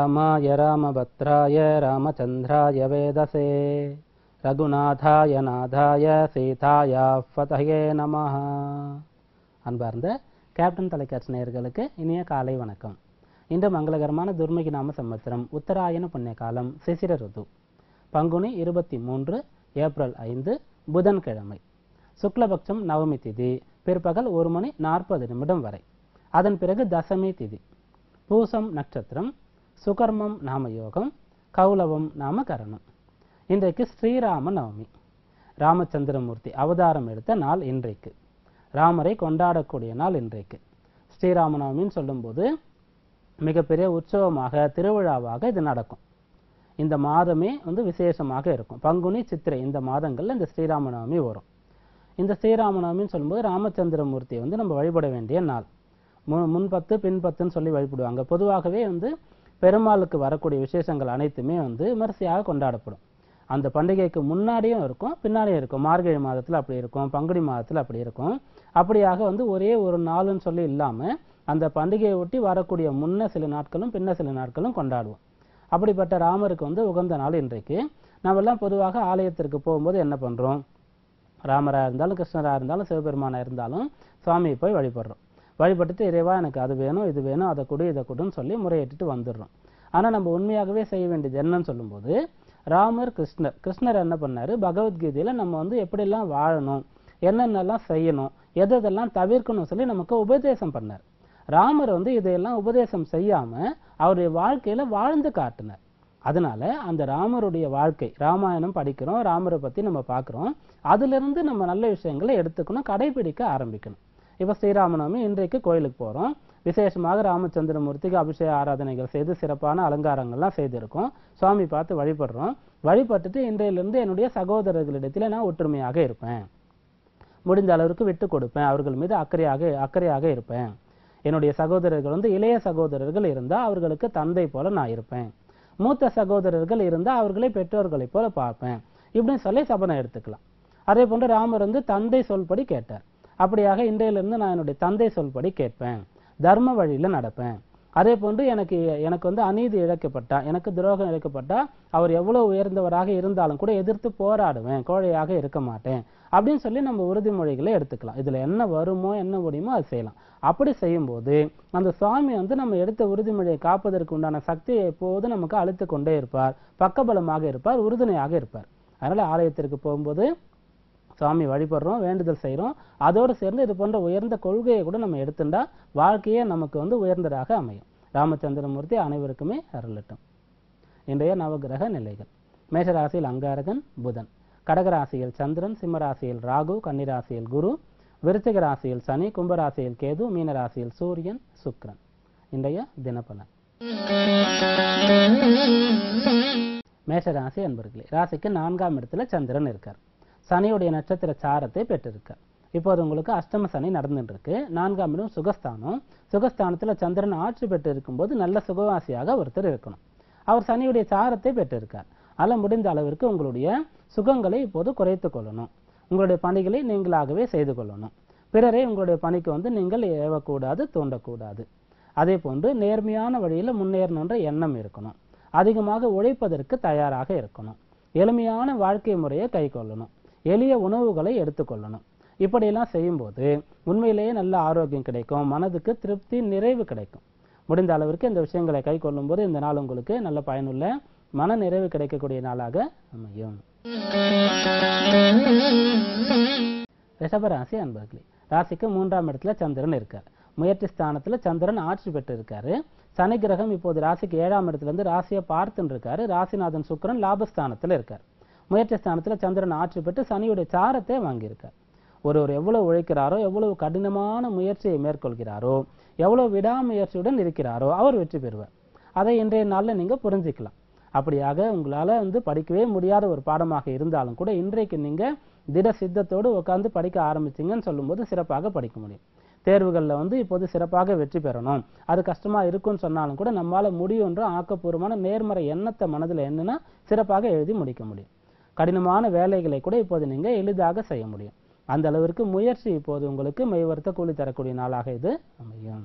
ராமாய ராமபத்ராய ராமச்சந்திராய வேதசே ரகுநாதாய நாதாய சீதாயா ஃபதயே நமஹ. அன்பார்ந்த கேப்டன் தொலைக்காட்சி நேயர்களுக்கு இனிய காலை வணக்கம். இன்று மங்களகரமான துர்முகி நாம சம்பத்சரம் உத்தராயண புண்ணிய காலம் சிசிர ருது பங்குனி 23 ஏப்ரல் 5 புதன்கிழமை. சுக்லபக்ஷம் நவமி திதி பிற்பகல் 1:40 வரை. அதன் பிறகு தசமி திதி. பூசம் நட்சத்திரம். சுகர்மம் நாமயோகம். கௌலவம் நாமகரணம். இன்றைக்கு ஸ்ரீராம நவமி. ராமச்சந்திரமூர்த்தி அவதாரம் எடுத்த நாள் இன்றைக்கு. ராமரை கொண்டாடக்கூடிய நாள் இன்றைக்கு. ஸ்ரீராம நவமின்னு சொல்லும்போது மிகப்பெரிய உற்சவமாக திருவிழாவாக இது நடக்கும். இந்த மாதமே விசேஷமாக இருக்கும். பங்குனி சித்திரை இந்த மாதங்கள்ல இந்த ஸ்ரீராம நவமி வரும். இந்த ஸ்ரீராம நவமின்னு சொல்லும்போது ராமச்சந்திரமூர்த்தியை நம்ம வழிபட வேண்டிய நாள். முன்பத்து பின்பத்துன்னு சொல்லி வழிபடுவாங்க. பொதுவாகவே பெருமாளுக்கு வரக்கூடிய விசேஷங்கள் அனைத்துமே விமர்சையாக கொண்டாடப்படும். அந்த பண்டிகைக்கு முன்னாடியும் இருக்கும், பின்னாடியும் இருக்கும். மார்கழி மாதத்தில் அப்படி இருக்கும், பங்குனி மாதத்தில் அப்படி இருக்கும். அப்படியாக ஒரே ஒரு நாளுன்னு சொல்லி இல்லாமல் அந்த பண்டிகையை ஒட்டி வரக்கூடிய முன்ன சில நாட்களும் பின்ன சில நாட்களும் கொண்டாடுவோம். அப்படிப்பட்ட ராமருக்கு உகந்த நாள் இன்றைக்கு. நம்மெல்லாம் பொதுவாக ஆலயத்திற்கு போகும்போது என்ன பண்ணுறோம்? ராமராக இருந்தாலும் கிருஷ்ணராக இருந்தாலும் சிவபெருமானாக இருந்தாலும் சுவாமியை போய் வழிபடுறோம். வழிபட்டுட்டு இறைவா எனக்கு அது வேணும் இது வேணும் அதை கொடு இதை கொடுன்னு சொல்லி முறையிட்டு வந்துடுறோம். ஆனால் நம்ம உண்மையாகவே செய்ய வேண்டியது என்னன்னு சொல்லும்போது ராமர் கிருஷ்ணர் என்ன பண்ணாரு? பகவத்கீதையில் நம்ம எப்படிலாம் வாழணும், என்னென்னலாம் செய்யணும், எதெல்லாம் தவிர்க்கணும் சொல்லி நமக்கு உபதேசம் பண்ணார். ராமர் இதையெல்லாம் உபதேசம் செய்யாமல் அவருடைய வாழ்க்கையில் வாழ்ந்து காட்டினார். அதனால அந்த ராமருடைய வாழ்க்கை, ராமாயணம் படிக்கிறோம், ராமரை பற்றி நம்ம பார்க்குறோம். அதிலிருந்து நம்ம நல்ல விஷயங்களை எடுத்துக்கணும், கடைபிடிக்க ஆரம்பிக்கணும். இப்போ ஸ்ரீராமநவமி இன்றைக்கு கோயிலுக்கு போகிறோம். விசேஷமாக ராமச்சந்திரமூர்த்திக்கு அபிஷேக ஆராதனைகள் செய்து சிறப்பான அலங்காரங்கள்லாம் செய்திருக்கோம். சுவாமி பார்த்து வழிபடுறோம். வழிபட்டுட்டு இன்றையிலிருந்து என்னுடைய சகோதரர்களிடத்தில் நான் ஒற்றுமையாக இருப்பேன், முடிந்த அளவுக்கு விட்டு கொடுப்பேன், அவர்கள் மீது அக்கறையாக இருப்பேன். என்னுடைய சகோதரர்கள் இளைய சகோதரர்கள் இருந்தால் அவர்களுக்கு தந்தை போல நான் இருப்பேன், மூத்த சகோதரர்கள் இருந்தால் அவர்களை பெற்றோர்களை போல பார்ப்பேன், இப்படின்னு சொல்லி சபனம் எடுத்துக்கலாம். அதே போன்று ராமர் தந்தை சொல்படி கேட்டார். அப்படியாக இன்றையிலிருந்து நான் என்னுடைய தந்தை சொல்படி கேட்பேன், தர்ம வழியில் நடப்பேன். அதே போன்று எனக்கு அநீதி இழைக்கப்பட்டா, எனக்கு துரோகம் இழைக்கப்பட்டா அவர் எவ்வளவு உயர்ந்தவராக இருந்தாலும் கூட எதிர்த்து போராடுவேன், கோழையாக இருக்க மாட்டேன் அப்படின்னு சொல்லி நம்ம உறுதிமொழிகளை எடுத்துக்கலாம். இதில் என்ன வருமோ என்ன முடியுமோ அது செய்யலாம். அப்படி செய்யும்போது அந்த சுவாமி நம்ம எடுத்த உறுதிமொழியை காப்பதற்கு உண்டான சக்தியை எப்போதும் நமக்கு அழுத்து கொண்டே இருப்பார், பக்கபலமாக இருப்பார், உறுதுணையாக இருப்பார். அதனால ஆலயத்திற்கு போகும்போது சுவாமி வழிபடுறோம், வேண்டுதல் செய்கிறோம். அதோடு சேர்ந்து இது போன்ற உயர்ந்த கொள்கையை கூட நம்ம எடுத்துட்டா வாழ்க்கையே நமக்கு உயர்ந்ததாக அமையும். ராமச்சந்திரமூர்த்தி அனைவருக்குமே அருளட்டும். இன்றைய நவகிரக நிலைகள். மேஷராசியில் அங்காரகன் புதன், கடகராசியில் சந்திரன், சிம்மராசியில் ராகு, கன்னிராசியில் குரு, விருச்சிக ராசியில் சனி, கும்பராசியில் கேது, மீனராசியில் சூரியன் சுக்கிரன். இன்றைய தினப்பலன். மேஷராசி அன்பர்களே, ராசிக்கு 4ஆம் இடத்துல சந்திரன் இருக்கார். சனியுடைய நட்சத்திர சாரத்தை பெற்றிருக்கார். இப்போது உங்களுக்கு அஷ்டம சனி நடந்துட்டு இருக்கு. 4ஆம் இடம் சுகஸ்தானம். சுகஸ்தானத்தில் சந்திரன் ஆட்சி பெற்று இருக்கும்போது நல்ல சுகவாசியாக ஒருத்தர் இருக்கணும். அவர் சனியுடைய சாரத்தை பெற்றிருக்கார். அதில் முடிந்த அளவிற்கு உங்களுடைய சுகங்களை இப்போது குறைத்து கொள்ளணும். உங்களுடைய பணிகளை நீங்களாகவே செய்து கொள்ளணும். பிறரை உங்களுடைய பணிக்கு நீங்கள் ஏவக்கூடாது, தூண்டக்கூடாது. அதே போன்று நேர்மையான வழியில் முன்னேறணுன்ற எண்ணம் இருக்கணும். அதிகமாக உழைப்பதற்கு தயாராக இருக்கணும். எளிமையான வாழ்க்கை முறையை கை கொள்ளணும். எளிய உணவுகளை எடுத்துக்கொள்ளணும். இப்படியெல்லாம் செய்யும்போது உண்மையிலேயே நல்ல ஆரோக்கியம் கிடைக்கும், மனதுக்கு திருப்தி நிறைவு கிடைக்கும். முடிந்த அளவிற்கு இந்த விஷயங்களை கை கொள்ளும் போது இந்த நாள் உங்களுக்கு நல்ல பயனுள்ள மன நிறைவு கிடைக்கக்கூடிய நாளாக அமையும். ரிஷபராசி அன்பர்களே, ராசிக்கு 3ஆம் இடத்துல சந்திரன் இருக்கார். முயற்சி ஸ்தானத்தில் சந்திரன் ஆட்சி பெற்று இருக்காரு. சனி கிரகம் இப்போது ராசிக்கு 7ஆம் இடத்துல ராசியை பார்த்துன்னு இருக்காரு. ராசிநாதன் சுக்கிரன் லாபஸ்தானத்தில் இருக்கார். முயற்சி ஸ்தானத்தில் சந்திரன் ஆட்சி பெற்று சனியுடைய சாரத்தை வாங்கியிருக்கார். ஒருவர் எவ்வளவு உழைக்கிறாரோ, எவ்வளவு கடினமான முயற்சியை மேற்கொள்கிறாரோ, எவ்வளவு விடாமுயற்சியுடன் இருக்கிறாரோ அவர் வெற்றி பெறுவார். அதை இன்றைய நாளில் நீங்கள் புரிஞ்சிக்கலாம். அப்படியாக உங்களால் படிக்கவே முடியாத ஒரு பாடமாக இருந்தாலும் கூட இன்றைக்கு நீங்கள் திட சித்தத்தோடு உட்காந்து படிக்க ஆரம்பிச்சிங்கன்னு சொல்லும்போது சிறப்பாக படிக்க முடியும். தேர்வுகளில் இப்போது சிறப்பாக வெற்றி பெறணும், அது கஷ்டமாக இருக்குன்னு சொன்னாலும் கூட நம்மளால் முடியுன்ற ஆக்கப்பூர்வமான நேர்மறை எண்ணத்தை மனதில் என்னன்னா சிறப்பாக எழுதி முடிக்க முடியும். கடினமான வேலைகளை கூட இப்போது நீங்கள் எளிதாக செய்ய முடியும். அந்த அளவிற்கு முயற்சி இப்போது உங்களுக்கு மெய்வர்த்த கூலி தரக்கூடிய நாளாக இது அமையும்.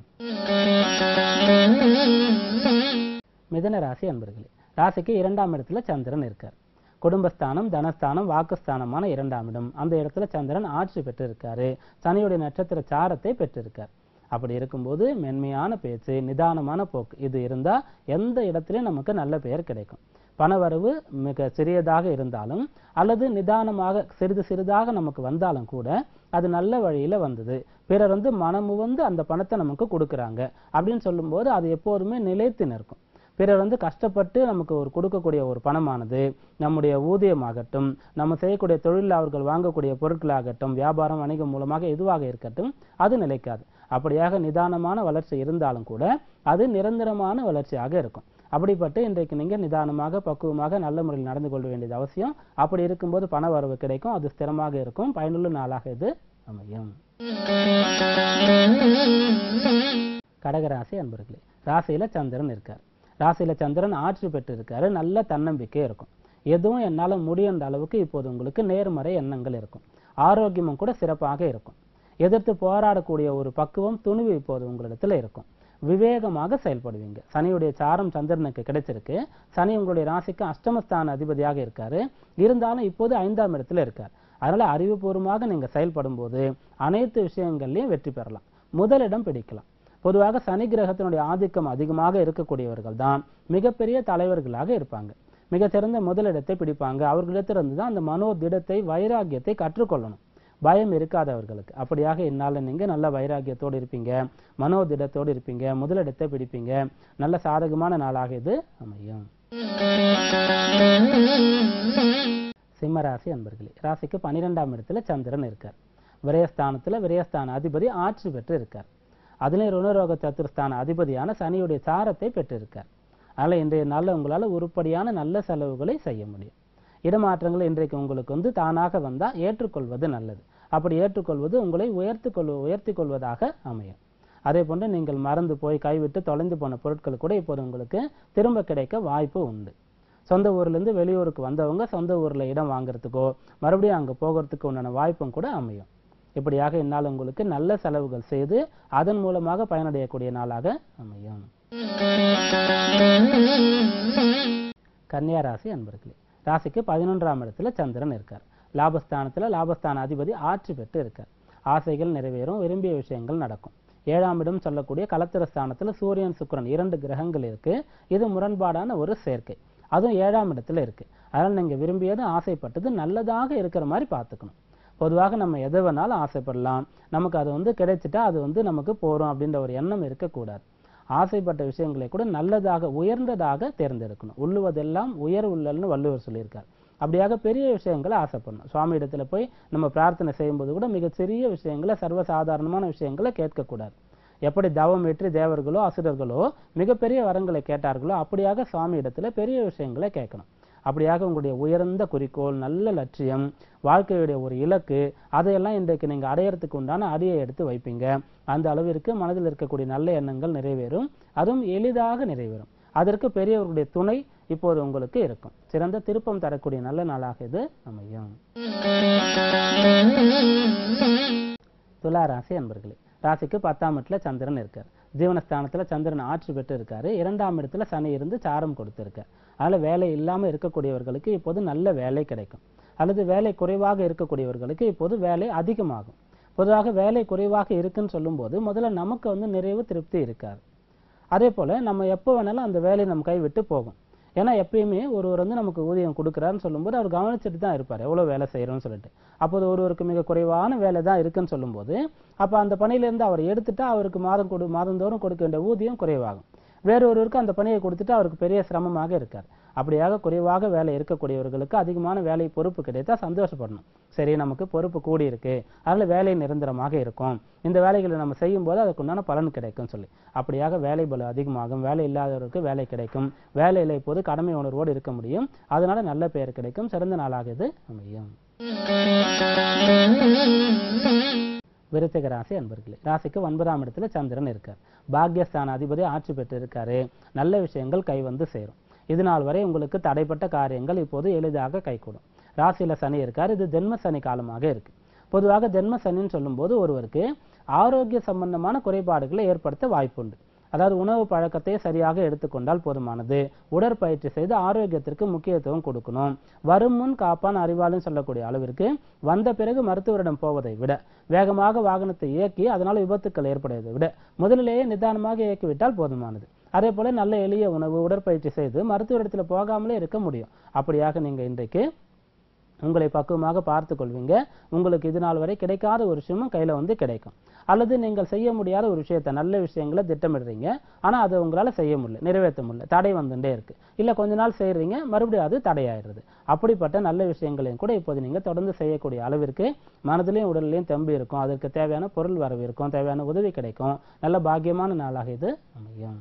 மிதுன ராசி அன்பர்களே, ராசிக்கு 2ஆம் இடத்துல சந்திரன் இருக்கார். குடும்பஸ்தானம், தனஸ்தானம், வாக்குஸ்தானமான 2ஆம் இடம். அந்த இடத்துல சந்திரன் ஆட்சி பெற்றிருக்காரு. சனியுடைய நட்சத்திர சாரத்தை பெற்றிருக்கார். அப்படி இருக்கும்போது மென்மையான பேச்சு, நிதானமான போக்கு இது இருந்தா எந்த இடத்துலயும் நமக்கு நல்ல பெயர் கிடைக்கும். பணவரவு மிக சிறியதாக இருந்தாலும் அல்லது நிதானமாக சிறிது சிறிதாக நமக்கு வந்தாலும் கூட அது நல்ல வழியில வந்தது. பிறர் மனமுவந்து அந்த பணத்தை நமக்கு கொடுக்குறாங்க அப்படின்னு சொல்லும்போது அது எப்போதுமே நிலைத்து நிற்கும். பிறர் கஷ்டப்பட்டு நமக்கு கொடுக்கக்கூடிய ஒரு பணமானது நம்முடைய ஊதியமாகட்டும், நம்ம செய்யக்கூடிய தொழிலில் அவர்கள் வாங்கக்கூடிய பொருட்களாகட்டும், வியாபாரம் வணிகம் மூலமாக எதுவாக இருக்கட்டும், அது நிலைக்காது. அப்படியாக நிதானமான வளர்ச்சி இருந்தாலும் கூட அது நிரந்தரமான வளர்ச்சியாக இருக்கும். அப்படிப்பட்டு இன்றைக்கு நீங்க நிதானமாக பக்குவமாக நல்ல முறையில் நடந்து கொள்ள வேண்டியது அவசியம். அப்படி இருக்கும்போது பண வரவு கிடைக்கும், அது ஸ்திரமாக இருக்கும், பயனுள்ள நாளாக இது அமையும். கடகராசி அன்பர்களே, ராசியில சந்திரன் இருக்கார். ராசியில சந்திரன் ஆட்சி பெற்று இருக்காரு. நல்ல தன்னம்பிக்கை இருக்கும். எதுவும் என்னால முடியுன்ற அளவுக்கு இப்போது உங்களுக்கு நேர்மறை எண்ணங்கள் இருக்கும். ஆரோக்கியமும் கூட சிறப்பாக இருக்கும். எதிர்த்து போராடக்கூடிய ஒரு பக்குவம், துணிவு இப்போது உங்களிடத்துல இருக்கும். விவேகமாக செயல்படுவீங்க. சனியுடைய சாரம் சந்திரனுக்கு கிடைச்சிருக்கு. சனி உங்களுடைய ராசிக்கு அஷ்டமஸ்தான அதிபதியாக இருக்காரு. இருந்தாலும் இப்போது 5ஆம் இடத்துல இருக்கார். அதனால அறிவுபூர்வமாக நீங்க செயல்படும் போது அனைத்து விஷயங்கள்லையும் வெற்றி பெறலாம், முதலிடம் பிடிக்கலாம். பொதுவாக சனி கிரகத்தினுடைய ஆதிக்கம் அதிகமாக இருக்கக்கூடியவர்கள் தான் மிகப்பெரிய தலைவர்களாக இருப்பாங்க. மிகச்சிறந்த முதலிடத்தை பிடிப்பாங்க. அவர்களிடத்திலிருந்து தான் அந்த மனோதிடத்தை, வைராக்கியத்தை கற்றுக்கொள்ளணும். பயம் இருக்காதவர்களுக்கு. அப்படியாக இந்நாளில் நீங்க நல்ல வைராக்கியத்தோடு இருப்பீங்க, மனோதிடத்தோடு இருப்பீங்க, முதலிடத்தை பிடிப்பீங்க. நல்ல சாதகமான நாளாக இது அமையும். சிம்மராசி அன்பர்களே, ராசிக்கு 12ஆம் இடத்துல சந்திரன் இருக்கார். விரயஸ்தானத்துல விரயஸ்தான அதிபதி ஆட்சி பெற்று இருக்கார். அதிலே ருணரோக சத்துருஸ்தான அதிபதியான சனியுடைய சாரத்தை பெற்றிருக்கார். அதனால இன்றைய நாளில் உங்களால் உருப்படியான நல்ல செலவுகளை செய்ய முடியும். இடமாற்றங்கள் இன்றைக்கு உங்களுக்கு தானாக வந்தா ஏற்றுக்கொள்வது நல்லது. அப்படி ஏற்றுக்கொள்வது உங்களை உயர்த்தி கொள்வதாக அமையும். அதே போன்று நீங்கள் மறந்து போய் கைவிட்டு தொலைந்து போன பொருட்கள் கூட இப்போது உங்களுக்கு திரும்ப கிடைக்க வாய்ப்பு உண்டு. சொந்த ஊர்லேருந்து வெளியூருக்கு வந்தவங்க சொந்த ஊரில் இடம் வாங்குறதுக்கோ மறுபடியும் அங்கே போகிறதுக்கு உண்டான வாய்ப்பும் கூட அமையும். இப்படியாக இந்நாள் உங்களுக்கு நல்ல செலவுகள் செய்து அதன் மூலமாக பயனடையக்கூடிய நாளாக அமையும். கன்னியா ராசி அன்பர்களே, ராசிக்கு 11ஆம் இடத்துல சந்திரன் இருக்கார். லாபஸ்தானத்துல லாபஸ்தான அதிபதி ஆட்சி பெற்று இருக்கார். ஆசைகள் நிறைவேறும், விரும்பிய விஷயங்கள் நடக்கும். 7ஆம் இடம் சொல்லக்கூடிய கலத்திர ஸ்தானத்துல சூரியன் சுக்கிரன் 2 கிரகங்கள் இருக்கு. இது முரண்பாடான ஒரு சேர்க்கை. அதுவும் 7ஆம் இடத்துல இருக்கு. அதனால நீங்க விரும்பியது ஆசைப்பட்டது நல்லதாக இருக்கிற மாதிரி பார்த்துக்கணும். பொதுவாக நம்ம எதை வேணாலும் ஆசைப்படலாம், நமக்கு அது கிடைச்சிட்டா அது நமக்கு போறோம் அப்படின்ற ஒரு எண்ணம் இருக்கக்கூடாது. ஆசைப்பட்ட விஷயங்களை கூட நல்லதாக உயர்ந்ததாக தேர்ந்தெடுக்கணும். உள்ளுவதெல்லாம் உயர் உள்ளல்னு வள்ளுவர் சொல்லியிருக்கார். அப்படியாக பெரிய விஷயங்களை ஆசைப்படணும். சுவாமி இடத்துல போய் நம்ம பிரார்த்தனை செய்யும்போது கூட மிக சிறிய விஷயங்களை, சர்வசாதாரணமான விஷயங்களை கேட்கக்கூடாது. எப்படி தவம் ஏற்றி தேவர்களோ அசுரர்களோ மிகப்பெரிய வரங்களை கேட்டார்களோ அப்படியாக சுவாமி இடத்துல பெரிய விஷயங்களை கேட்கணும். அப்படியாக உங்களுடைய உயர்ந்த குறிக்கோள், நல்ல லட்சியம், வாழ்க்கையுடைய ஒரு இலக்கு, அதையெல்லாம் இன்றைக்கு நீங்கள் அடையறதுக்கு உண்டான அடியை எடுத்து வைப்பீங்க. அந்த அளவிற்கு மனதில் இருக்கக்கூடிய நல்ல எண்ணங்கள் நிறைவேறும். அதுவும் எளிதாக நிறைவேறும். அதற்கு பெரியவர்களுடைய துணை இப்போது உங்களுக்கு இருக்கும். சிறந்த திருப்பம் தரக்கூடிய நல்ல நாளாக இது அமையும். துலா ராசி அன்பர்களே, ராசிக்கு 10ஆம் இடத்துல சந்திரன் இருக்கார். ஜீவனஸ்தானத்துல சந்திரன் ஆட்சி பெற்று இருக்காரு. 2ஆம் இடத்துல சனி இருந்து சாரம் கொடுத்திருக்கார். அதனால வேலை இல்லாம இருக்கக்கூடியவர்களுக்கு இப்போது நல்ல வேலை கிடைக்கும். அல்லது வேலை குறைவாக இருக்கக்கூடியவர்களுக்கு இப்போது வேலை அதிகமாகும். பொதுவாக வேலை குறைவாக இருக்குன்னு சொல்லும்போது முதல்ல நமக்கு நிறைவு திருப்தி இருக்காது. அதே போல நம்ம எப்போ வேணாலும் அந்த வேலையை நம்ம கைவிட்டு போகும். ஏன்னா எப்பயுமே ஒருவர் நமக்கு ஊதியம் கொடுக்குறாருன்னு சொல்லும்போது அவர் கவனிச்சுட்டு தான் இருப்பார், எவ்வளோ வேலை செய்கிறோன்னு சொல்லிட்டு. அப்போது ஒருவருக்கு மிக குறைவான வேலை தான் இருக்குன்னு சொல்லும்போது அப்போ அந்த பணியிலேருந்து அவர் எடுத்துட்டா அவருக்கு மாதந்தோறும் கொடுக்க வேண்டிய ஊதியம் குறைவாகும். வேறொருவருக்கு அந்த பணியை கொடுத்துட்டு அவருக்கு பெரிய சிரமமாக இருக்கார். அப்படியாக குறைவாக வேலை இருக்கக்கூடியவர்களுக்கு அதிகமான வேலை பொறுப்பு கிடைத்தா சந்தோஷப்படணும். சரி, நமக்கு பொறுப்பு கூடி இருக்கு, அதில் வேலை நிரந்தரமாக இருக்கும், இந்த வேலைகளை நம்ம செய்யும் போது அதுக்குண்டான பலன் கிடைக்கும் சொல்லி அப்படியாக வேலை பலு அதிகமாகும். வேலை இல்லாதவருக்கு வேலை கிடைக்கும். வேலையில் இப்போது கடமை உணர்வோடு இருக்க முடியும். அதனால நல்ல பெயர் கிடைக்கும். சிறந்த நாளாக இது அமையும். விருச்சிக ராசி அன்பர்களே, ராசிக்கு 9ஆம் இடத்துல சந்திரன் இருக்கார். பாக்யஸ்தான அதிபதி ஆட்சி பெற்று இருக்காரு. நல்ல விஷயங்கள் கை வந்து சேரும். இது நாள் வரை உங்களுக்கு தடைப்பட்ட காரியங்கள் இப்போது எளிதாக கைகூடும். ராசியில சனி இருக்கார். இது ஜென்ம சனி காலமாக இருக்கு. பொதுவாக ஜென்ம சனின்னு சொல்லும்போது ஒருவருக்கு ஆரோக்கிய சம்பந்தமான குறைபாடுகளை ஏற்படுத்த வாய்ப்புண்டு. அதாவது உணவு பழக்கத்தை சரியாக எடுத்துக்கொண்டால் போதுமானது. உடற்பயிற்சி செய்து ஆரோக்கியத்திற்கு முக்கியத்துவம் கொடுக்கணும். வரும் முன் காப்பான் அறிவாளுன்னு சொல்லக்கூடிய அளவிற்கு வந்த பிறகு மருத்துவரிடம் போவதை விட, வேகமாக வாகனத்தை இயக்கி அதனால் விபத்துக்கள் ஏற்படுவதை விட முதலிலேயே நிதானமாக இயக்கிவிட்டால் போதுமானது. அதே போல நல்ல எளிய உணவு, உடற்பயிற்சி செய்து மருத்துவரிடத்தில் போகாமலே இருக்க முடியும். அப்படியாக நீங்க இன்றைக்கு உங்களை பக்குவமாக பார்த்து கொள்வீங்க. உங்களுக்கு இது நாள் வரை கிடைக்காத ஒரு விஷயமும் கையில கிடைக்கும். அல்லது நீங்கள் செய்ய முடியாத ஒரு விஷயத்தை, நல்ல விஷயங்களை திட்டமிடுறீங்க, ஆனா அதை உங்களால செய்ய முடியல, நிறைவேற்ற முடியல, தடை வந்துட்டே இருக்கு. இல்ல கொஞ்ச நாள் செய்யறீங்க, மறுபடியும் அது தடையாயிருது. அப்படிப்பட்ட நல்ல விஷயங்களையும் கூட இப்போது நீங்க தொடர்ந்து செய்யக்கூடிய அளவிற்கு மனதிலையும் உடல்லையும் தெம்பு இருக்கும். அதற்கு தேவையான பொருள் வரவு இருக்கும், தேவையான உதவி கிடைக்கும். நல்ல பாக்கியமான நாளாக இது அமையும்.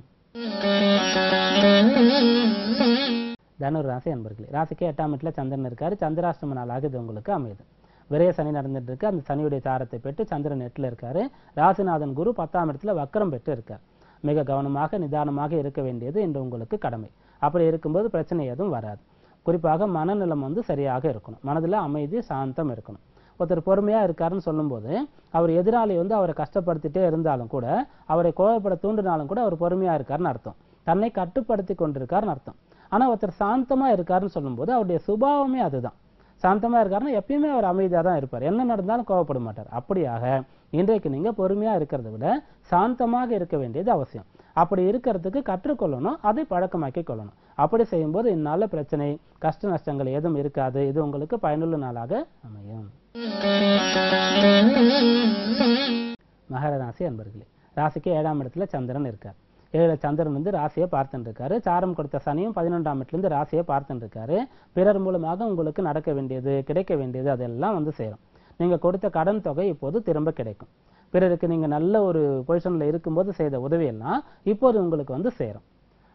தனுர் ராசி அன்பர்களே, ராசிக்கு 8ஆம் இடத்துல சந்திரன் இருக்காரு. சந்திராஷ்டம நாளாக இது உங்களுக்கு அமையுது. விரைய சனி நடந்துட்டு இருக்கு. அந்த சனியுடைய தாரத்தை பெற்று சந்திரன் 8ல இருக்காரு. ராசிநாதன் குரு 10ஆம் இடத்துல வக்கரம் பெற்று இருக்கார். மிக கவனமாக நிதானமாக இருக்க வேண்டியது இன்று உங்களுக்கு கடமை. அப்படி இருக்கும்போது பிரச்சனை எதுவும் வராது. குறிப்பாக மனநலம் சரியாக இருக்கணும். மனதில் அமைதி, சாந்தம் இருக்கணும். ஒருத்தர் பொறுமையா இருக்காருன்னு சொல்லும்போது அவர் எதிராளி அவரை கஷ்டப்படுத்திட்டே இருந்தாலும் கூட, அவரை கோபப்பட தூண்டினாலும் கூட அவர் பொறுமையா இருக்காருன்னு அர்த்தம். தன்னை கட்டுப்படுத்தி கொண்டிருக்காருன்னு அர்த்தம். ஆனா ஒருத்தர் சாந்தமா இருக்காருன்னு சொல்லும்போது அவருடைய சுபாவமே அதுதான். சாந்தமா இருக்காருன்னா எப்பயுமே அவர் அமைதியா தான் இருப்பார். என்ன நடந்தாலும் கோவப்பட மாட்டார். அப்படியாக இன்றைக்கு நீங்க பொறுமையா இருக்கிறத விட சாந்தமாக இருக்க வேண்டியது அவசியம். அப்படி இருக்கிறதுக்கு கற்றுக்கொள்ளணும், அதை பழக்கமாக்கி கொள்ளணும். அப்படி செய்யும்போது இந்நாள பிரச்சனை, கஷ்ட நஷ்டங்கள் எதுவும் இருக்காது. இது உங்களுக்கு பயனுள்ள நாளாக அமையும். மகர ராசி அன்பர்களே, ராசிக்கு 7ஆம் இடத்துல சந்திரன் இருக்கார். 7 சந்திரன் ராசியை பார்த்துட்டு இருக்காரு. சாரம் கொடுத்த சனியும் 11ஆம் இடத்துல ராசியை பார்த்துட்டு இருக்காரு. பிறர் மூலமாக உங்களுக்கு நடக்க வேண்டியது, கிடைக்க வேண்டியது அதெல்லாம் சேரும். நீங்க கொடுத்த கடன் தொகை இப்போது திரும்ப கிடைக்கும். பிறருக்கு நீங்க நல்ல ஒரு பொசிஷன்ல இருக்கும்போது செய்த உதவியெல்லாம் இப்போது உங்களுக்கு சேரும்.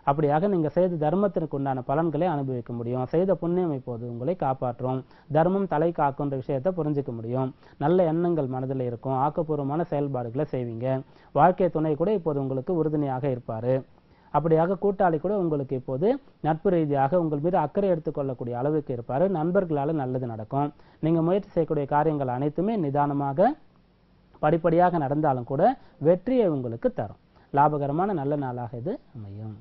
அப்படியாக நீங்க செய்த தர்மத்திற்கு உண்டான பலன்களை அனுபவிக்க முடியும். செய்த புண்ணியம் இப்போது உங்களை காப்பாற்றும். தர்மம் தலை காக்குன்ற விஷயத்தை புரிஞ்சுக்க முடியும். நல்ல எண்ணங்கள் மனதில் இருக்கும். ஆக்கப்பூர்வமான செயல்பாடுகளை செய்வீங்க. வாழ்க்கை துணை கூட இப்போது உங்களுக்கு உறுதுணையாக இருப்பாரு. அப்படியாக கூட்டாளி கூட உங்களுக்கு இப்போது நட்பு ரீதியாக உங்கள் மீது அக்கறை எடுத்துக்கொள்ளக்கூடிய அளவுக்கு இருப்பாரு. நண்பர்களால நல்லது நடக்கும். நீங்க முயற்சி செய்யக்கூடிய காரியங்கள் அனைத்துமே நிதானமாக படிப்படியாக நடந்தாலும் கூட வெற்றியை உங்களுக்கு தரும். லாபகரமான நல்ல நாளாக இது அமையும்.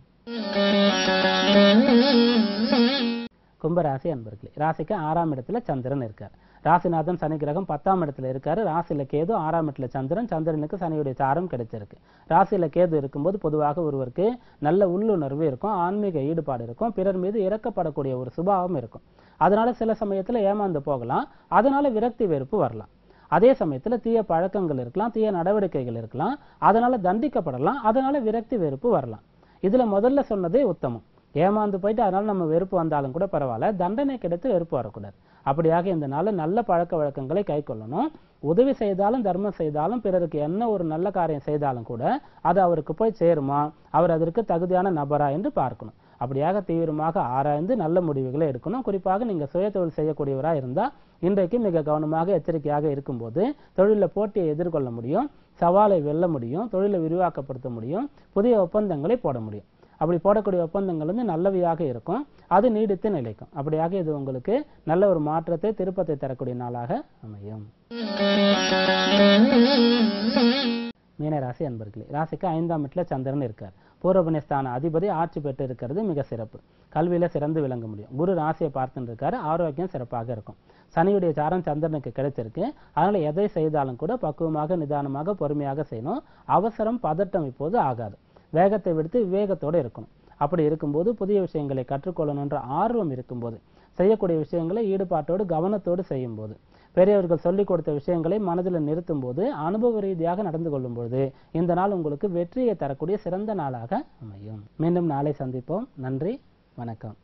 கும்பராசி அன்பர்களே, ராசிக்கு 6ஆம் இடத்துல சந்திரன் இருக்கார். ராசிநாதன் சனி கிரகம் 10ஆம் இடத்துல இருக்காரு. ராசியில கேது, 6ஆம் இடத்துல சந்திரன். சந்திரனுக்கு சனியுடைய சாரம் கிடைச்சிருக்கு. ராசியில கேது இருக்கும்போது பொதுவாக ஒருவருக்கு நல்ல உள்ளுணர்வு இருக்கும், ஆன்மீக ஈடுபாடு இருக்கும், பிறர் மீது இறக்கப்படக்கூடிய ஒரு சுபாவம் இருக்கும். அதனால சில சமயத்துல ஏமாந்து போகலாம். அதனால விரக்தி வெறுப்பு வரலாம். அதே சமயத்துல தீய பழக்கங்கள் இருக்கலாம், தீய நடவடிக்கைகள் இருக்கலாம், அதனால தண்டிக்கப்படலாம். அதனால விரக்தி வெறுப்பு வரலாம். இதுல முதல்ல சொன்னதே உத்தமம். ஏமாந்து போயிட்டு அதனால நம்ம வெறுப்பு வந்தாலும் கூட பரவாயில்ல, தண்டனை கிடைத்து வெறுப்பு வரக்கூடாது. அப்படியாக இந்த நாள் நல்ல பழக்க வழக்கங்களை கை கொள்ளணும். உதவி செய்தாலும் தர்மம் செய்தாலும் பிறருக்கு என்ன ஒரு நல்ல காரியம் செய்தாலும் கூட அது அவருக்கு போய் சேருமா, அவர் அதற்கு தகுதியான நபரா என்று பார்க்கணும். அப்படியாக தீவிரமாக ஆராய்ந்து நல்ல முடிவுகளை எடுக்கணும். குறிப்பாக நீங்க சுய தொழில் செய்யக்கூடியவராக இருந்தா இன்றைக்கு மிக கவனமாக எச்சரிக்கையாக இருக்கும்போது தொழிலில் போட்டியை எதிர்கொள்ள முடியும், சவாலை வெல்ல முடியும், தொழிலை விரிவாக்கப்படுத்த முடியும், புதிய ஒப்பந்தங்களை போட முடியும். அப்படி போடக்கூடிய ஒப்பந்தங்கள் நல்லவையாக இருக்கும், அது நீடித்து நிலைக்கும். அப்படியாக இது உங்களுக்கு நல்ல ஒரு மாற்றத்தை, திருப்பத்தை தரக்கூடிய நாளாக அமையும். மீனராசி அன்பர்களே, ராசிக்கு 5ஆம் இடத்துல சந்திரன் இருக்கார். பூர்வபுண்ணியஸ்தான அதிபதி ஆட்சி பெற்று இருக்கிறது மிக சிறப்பு. கல்வியில சிறந்து விளங்க முடியும். குரு ராசியை பார்த்துட்டு இருக்காரு. ஆரோக்கியம் சிறப்பாக இருக்கும். சனியுடைய சாரம் சந்திரனுக்கு கிடைச்சிருக்கு. அதனால எதை செய்தாலும் கூட பக்குவமாக, நிதானமாக, பொறுமையாக செய்யணும். அவசரம், பதட்டம் இப்போது ஆகாது. வேகத்தை விடுத்து விவேகத்தோடு இருக்கணும். அப்படி இருக்கும்போது புதிய விஷயங்களை கற்றுக்கொள்ளணுன்ற ஆர்வம் இருக்கும்போது, செய்யக்கூடிய விஷயங்களை ஈடுபாட்டோடு கவனத்தோடு செய்யும் போது, பெரியவர்கள் சொல்லிக் கொடுத்த விஷயங்களை மனதில் நிறுத்தும் போது, அனுபவ ரீதியாக நடந்து கொள்ளும் பொழுது இந்த நாள் உங்களுக்கு வெற்றியை தரக்கூடிய சிறந்த நாளாக அமையும். மீண்டும் நாளை சந்திப்போம். நன்றி, வணக்கம்.